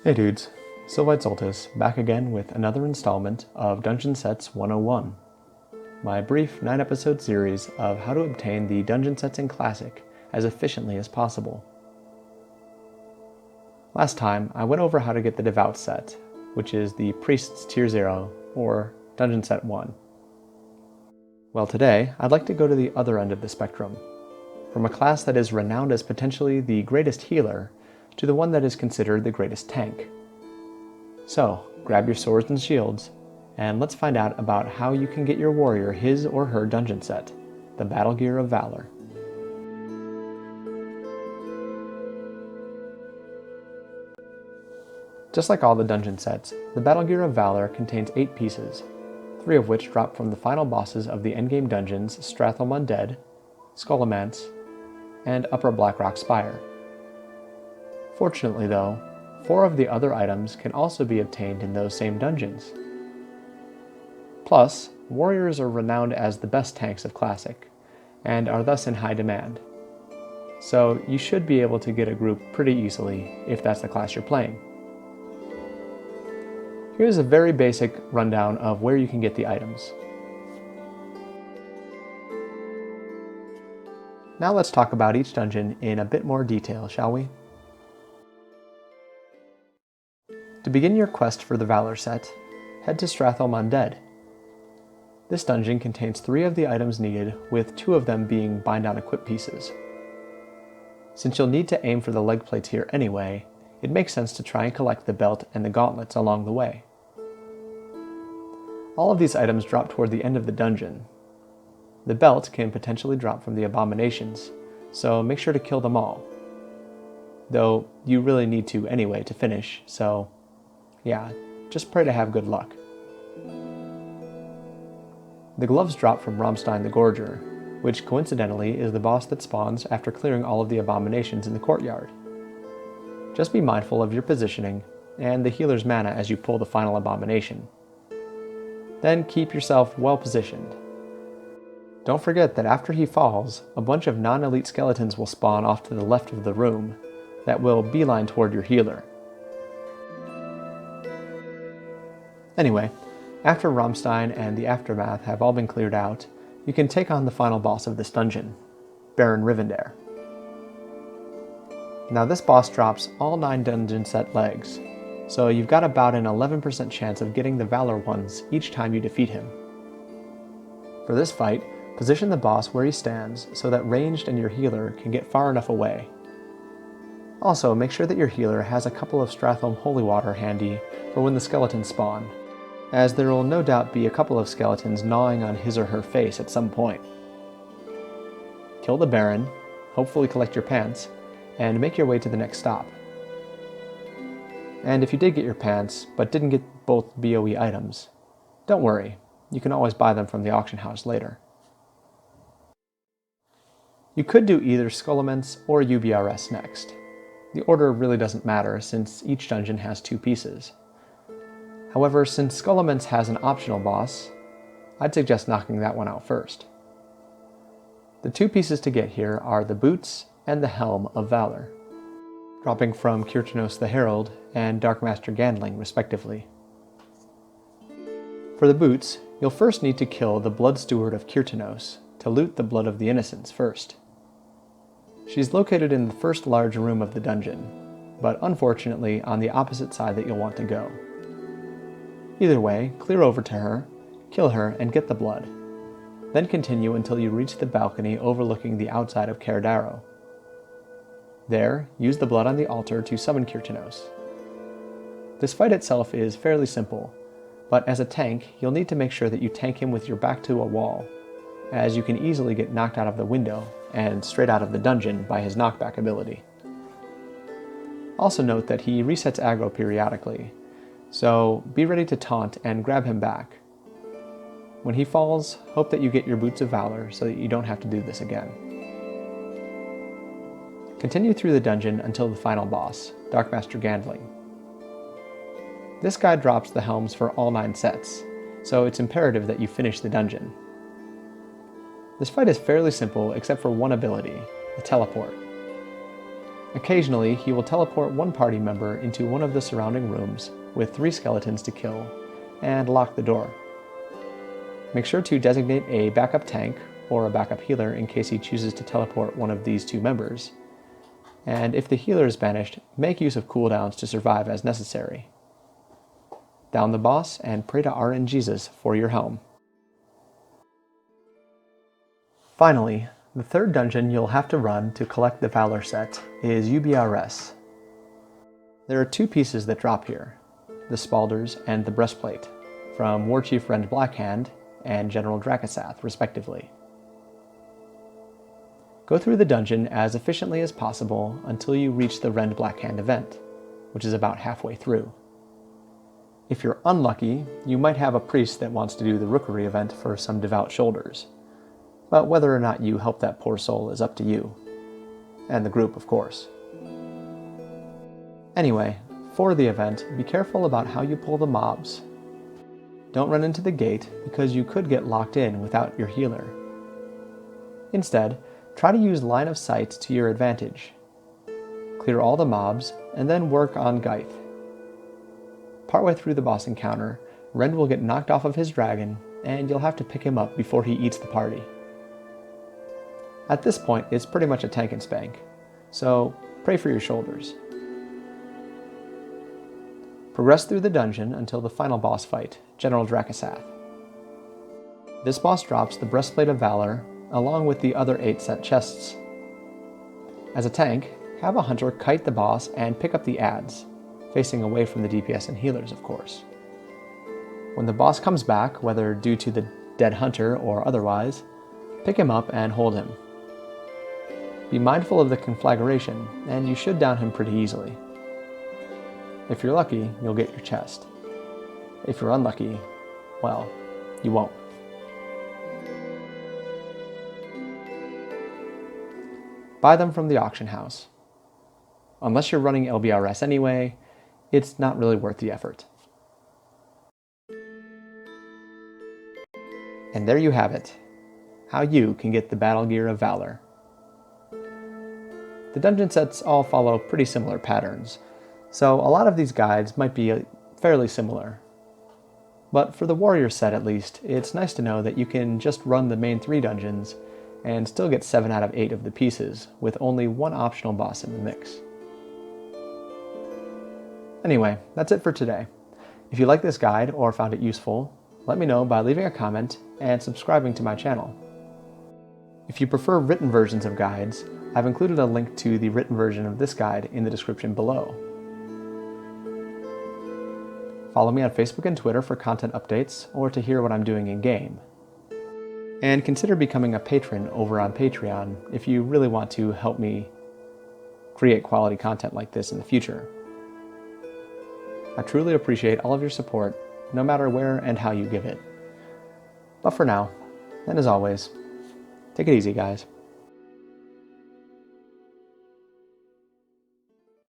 Hey dudes, Silvite Soltis back again with another installment of Dungeon Sets 101, my brief 9-episode series of how to obtain the dungeon sets in Classic as efficiently as possible. Last time, I went over how to get the Devout set, which is the Priest's Tier 0, or Dungeon Set 1. Well, today, I'd like to go to the other end of the spectrum, from a class that is renowned as potentially the greatest healer, to the one that is considered the greatest tank. So, grab your swords and shields, and let's find out about how you can get your warrior his or her dungeon set, the Battlegear of Valor. Just like all the dungeon sets, the Battlegear of Valor contains 8 pieces, 3 of which drop from the final bosses of the endgame dungeons STRATHOLME UNDEAD, SCHOLOMANCE, and Upper BLACKROck SPIRE. Fortunately though, 4 of the other items can also be obtained in those same dungeons. Plus, warriors are renowned as the best tanks of Classic, and are thus in high demand. So you should be able to get a group pretty easily if that's the class you're playing. Here's a very basic rundown of where you can get the items. Now let's talk about each dungeon in a bit more detail, shall we? To begin your quest for the Valor set, head to STRATHOLME UNDEAD. This dungeon contains 3 of the items needed, with 2 of them being bind down equip pieces. Since you'll need to aim for the leg plates here anyway, it makes sense to try and collect the belt and the gauntlets along the way. All of these items drop toward the end of the dungeon. The belt can potentially drop from the abominations, so make sure to kill them all. Though you really need to anyway to finish, so yeah, just pray to have good luck. The gloves drop from Rammstein the Gorger, which coincidentally is the boss that spawns after clearing all of the abominations in the courtyard. Just be mindful of your positioning and the healer's mana as you pull the final abomination. Then keep yourself well positioned. Don't forget that after he falls, a bunch of non-elite skeletons will spawn off to the left of the room that will beeline toward your healer. Anyway, after Rammstein and the Aftermath have all been cleared out, you can take on the final boss of this dungeon, Baron Rivendare. Now this boss drops all 9 dungeon set legs, so you've got about an 11% chance of getting the Valor ones each time you defeat him. For this fight, position the boss where he stands so that ranged and your healer can get far enough away. Also, make sure that your healer has a couple of STRATHOLME holy water handy for when the skeletons spawn, as there will no doubt be a couple of skeletons gnawing on his or her face at some point. Kill the Baron, hopefully collect your pants, and make your way to the next stop. And if you did get your pants, but didn't get both BOE items, don't worry, you can always buy them from the auction house later. You could do either SCHOLOMANCE or UBRS next. The order really doesn't matter since each dungeon has 2 pieces. However, since SCHOLOMANCE has an optional boss, I'd suggest knocking that one out first. The 2 pieces to get here are the boots and the helm of Valor, dropping from Kyrtanos the Herald and Darkmaster Gandling respectively. For the boots, you'll first need to kill the Blood Steward of Kyrtanos to loot the Blood of the Innocents first. She's located in the first large room of the dungeon, but unfortunately on the opposite side that you'll want to go. Either way, clear over to her, kill her, and get the blood. Then continue until you reach the balcony overlooking the outside of Caradaro. There, use the blood on the altar to summon Kyrtanos. This fight itself is fairly simple, but as a tank, you'll need to make sure that you tank him with your back to a wall, as you can easily get knocked out of the window and straight out of the dungeon by his knockback ability. Also note that he resets aggro periodically, so be ready to taunt and grab him back. When he falls, hope that you get your Boots of Valor so that you don't have to do this again. Continue through the dungeon until the final boss, Darkmaster Gandling. This guy drops the helms for all 9 sets, so it's imperative that you finish the dungeon. This fight is fairly simple except for one ability, the teleport. Occasionally, he will teleport one party member into one of the surrounding rooms with 3 skeletons to kill, and lock the door. Make sure to designate a backup tank or a backup healer in case he chooses to teleport one of these 2 members. And if the healer is banished, make use of cooldowns to survive as necessary. Down the boss and pray to RNGesus for your helm. Finally, the third dungeon you'll have to run to collect the Valor set is UBRS. There are 2 pieces that drop here, the Spaulders and the Breastplate, from Warchief Rend Blackhand and General Dracasath, respectively. Go through the dungeon as efficiently as possible until you reach the Rend Blackhand event, which is about halfway through. If you're unlucky, you might have a priest that wants to do the Rookery event for some devout shoulders. But whether or not you help that poor soul is up to you. And the group, of course. Anyway, for the event, be careful about how you pull the mobs. Don't run into the gate because you could get locked in without your healer. Instead, try to use line of sight to your advantage. Clear all the mobs, and then work on Geith. Partway through the boss encounter, Rend will get knocked off of his dragon, and you'll have to pick him up before he eats the party. At this point, it's pretty much a tank and spank, so pray for your shoulders. Progress through the dungeon until the final boss fight, General Dracasath. This boss drops the Breastplate of Valor, along with the other 8 set chests. As a tank, have a hunter kite the boss and pick up the adds, facing away from the DPS and healers, of course. When the boss comes back, whether due to the dead hunter or otherwise, pick him up and hold him. Be mindful of the conflagration, and you should down him pretty easily. If you're lucky, you'll get your chest. If you're unlucky, well, you won't. Buy them from the auction house. Unless you're running LBRS anyway, it's not really worth the effort. And there you have it, how you can get the Battlegear of Valor. The dungeon sets all follow pretty similar patterns, so a lot of these guides might be fairly similar. But for the warrior set at least, it's nice to know that you can just run the main 3 dungeons and still get 7 out of 8 of the pieces, with only 1 optional boss in the mix. Anyway, that's it for today. If you like this guide or found it useful, let me know by leaving a comment and subscribing to my channel. If you prefer written versions of guides, I've included a link to the written version of this guide in the description below. Follow me on Facebook and Twitter for content updates or to hear what I'm doing in-game. And consider becoming a patron over on Patreon if you really want to help me create quality content like this in the future. I truly appreciate all of your support, no matter where and how you give it. But for now, and as always, take it easy, guys.